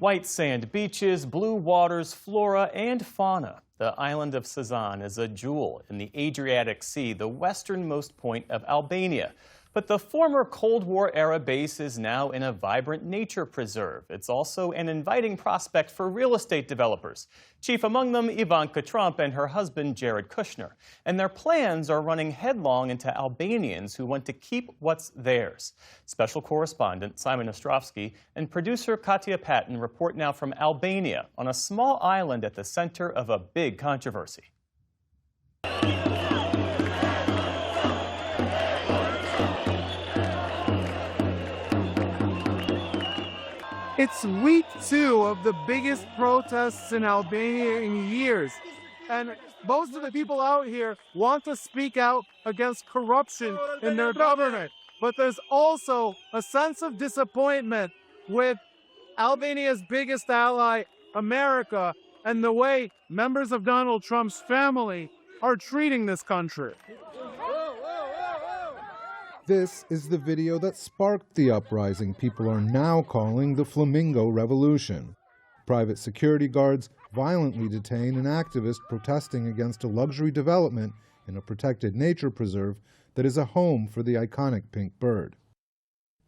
White sand beaches, blue waters, flora, and fauna. The island of Sazan is a jewel in the Adriatic Sea, the westernmost point of Albania. But the former Cold War-era base is now in a vibrant nature preserve. It's also an inviting prospect for real estate developers. Chief among them, Ivanka Trump and her husband, Jared Kushner. And their plans are running headlong into Albanians who want to keep what's theirs. Special correspondent Simon Ostrovsky and producer Katia Patin report now from Albania on a small island at the center of a big controversy. It's week 2 of the biggest protests in Albania in years. And most of the people out here want to speak out against corruption in their government. But there's also a sense of disappointment with Albania's biggest ally, America, and the way members of Donald Trump's family are treating this country. This is the video that sparked the uprising people are now calling the Flamingo Revolution. Private security guards violently detain an activist protesting against a luxury development in a protected nature preserve that is a home for the iconic pink bird.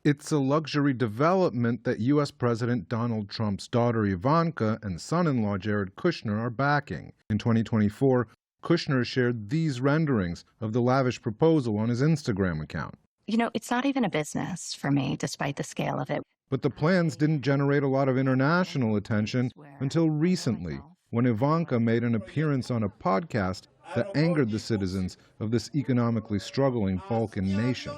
It's a luxury development that U.S. President Donald Trump's daughter Ivanka and son-in-law Jared Kushner are backing. In 2024, Kushner shared these renderings of the lavish proposal on his Instagram account. You know, it's not even a business for me, despite the scale of it. But the plans didn't generate a lot of international attention until recently, when Ivanka made an appearance on a podcast that angered the citizens of this economically struggling Balkan nation.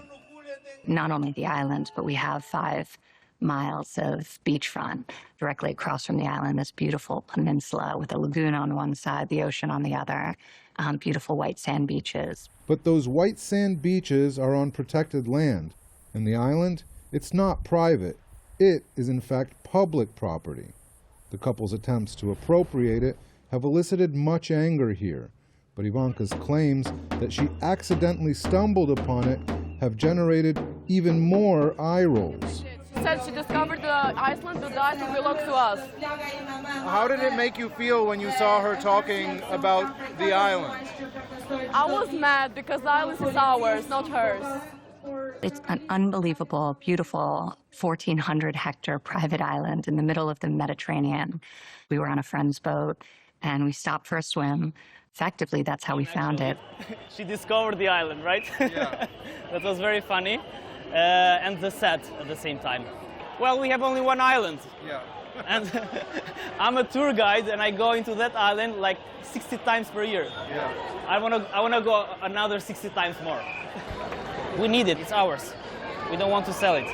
Not only the island, but we have 5 miles of beachfront directly across from the island, this beautiful peninsula with a lagoon on one side, the ocean on the other, beautiful white sand beaches. But those white sand beaches are on protected land, and the island, it's not private. It is in fact public property. The couple's attempts to appropriate it have elicited much anger here, but Ivanka's claims that she accidentally stumbled upon it have generated even more eye rolls. She said she discovered the Iceland, the island belongs to us. How did it make you feel when you saw her talking about the island? I was mad because the island is ours, not hers. It's an unbelievable, beautiful 1,400-hectare private island in the middle of the Mediterranean. We were on a friend's boat, and we stopped for a swim. Effectively, that's how we found it. She discovered the island, right? Yeah. That was very funny. And the sad at the same time. Well, we have only one island. Yeah. And I'm a tour guide, and I go into that island like 60 times per year. Yeah. I wanna go another 60 times more. We need it, it's ours. We don't want to sell it.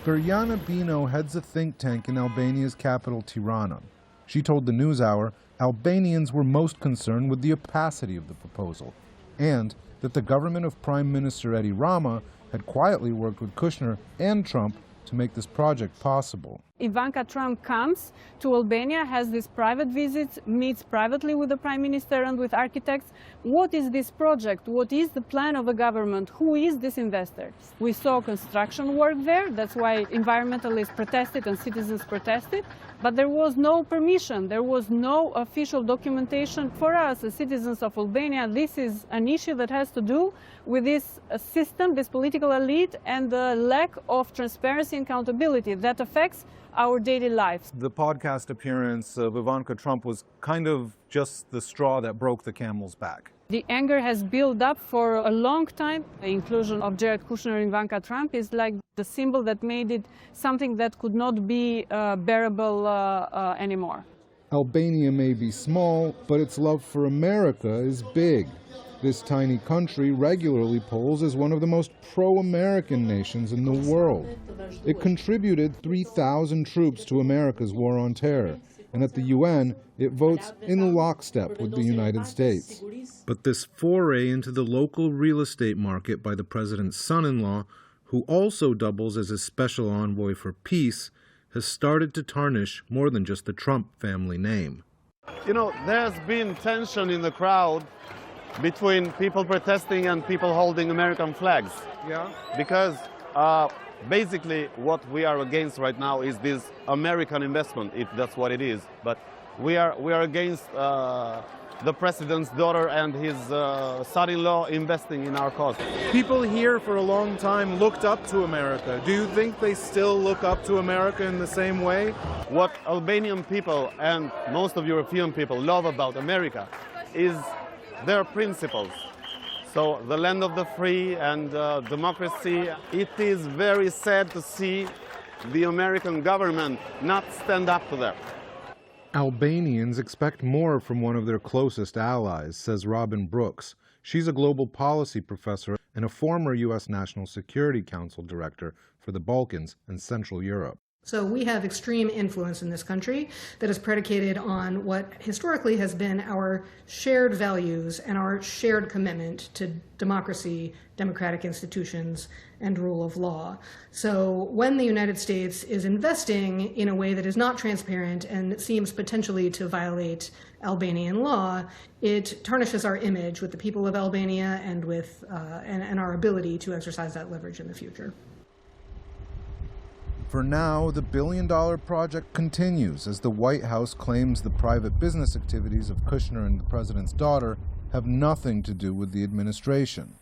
Katia Patin heads a think tank in Albania's capital, Tirana. She told the News Hour Albanians were most concerned with the opacity of the proposal, and that the government of Prime Minister Edi Rama had quietly worked with Kushner and Trump to make this project possible. Ivanka Trump comes to Albania, has these private visits, meets privately with the Prime Minister and with architects. What is this project? What is the plan of the government? Who is this investor? We saw construction work there. That's why environmentalists protested and citizens protested. But there was no permission. There was no official documentation. For us, as citizens of Albania, this is an issue that has to do with this system, this political elite, and the lack of transparency and accountability that affects our daily lives. The podcast appearance of Ivanka Trump was kind of just the straw that broke the camel's back. The anger has built up for a long time. The inclusion of Jared Kushner and Ivanka Trump is like the symbol that made it something that could not be bearable anymore. Albania may be small, but its love for America is big. This tiny country regularly polls as one of the most pro-American nations in the world. It contributed 3,000 troops to America's war on terror, and at the UN, it votes in lockstep with the United States. But this foray into the local real estate market by the president's son-in-law, who also doubles as a special envoy for peace, has started to tarnish more than just the Trump family name. You know, there's been tension in the crowd between people protesting and people holding American flags. Yeah. Because Basically, what we are against right now is this American investment, if that's what it is. But we are against the president's daughter and his son-in-law investing in our cause. People here for a long time looked up to America. Do you think they still look up to America in the same way? What Albanian people and most of European people love about America is their principles. So the land of the free and democracy. It is very sad to see the American government not stand up to them. Albanians expect more from one of their closest allies, says Robin Brooks. She's a global policy professor and a former U.S. National Security Council director for the Balkans and Central Europe. So we have extreme influence in this country that is predicated on what historically has been our shared values and our shared commitment to democracy, democratic institutions, and rule of law. So when the United States is investing in a way that is not transparent and seems potentially to violate Albanian law, it tarnishes our image with the people of Albania and with and our ability to exercise that leverage in the future. For now, the billion-dollar project continues as the White House claims the private business activities of Kushner and the president's daughter have nothing to do with the administration.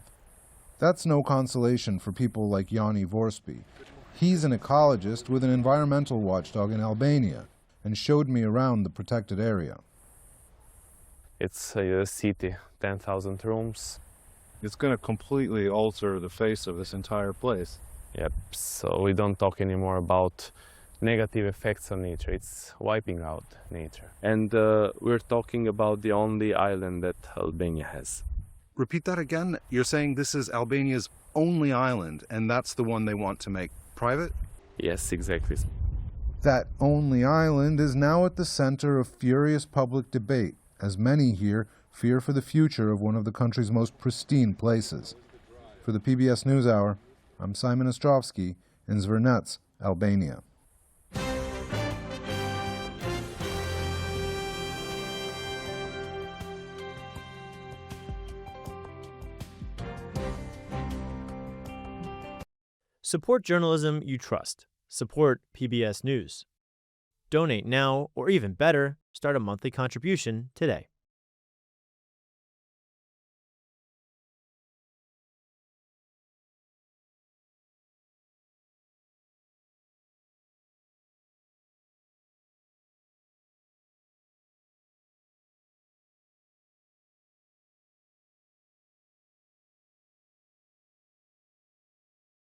That's no consolation for people like Yanni Vorspi. He's an ecologist with an environmental watchdog in Albania and showed me around the protected area. It's a city, 10,000 rooms. It's going to completely alter the face of this entire place. Yep, so we don't talk anymore about negative effects on nature. It's wiping out nature. And we're talking about the only island that Albania has. Repeat that again. You're saying this is Albania's only island, and that's the one they want to make private? Yes, exactly. That only island is now at the center of furious public debate, as many here fear for the future of one of the country's most pristine places. For the PBS News Hour, I'm Simon Ostrovsky in Zvernets, Albania. Support journalism you trust. Support PBS News. Donate now, or even better, start a monthly contribution today.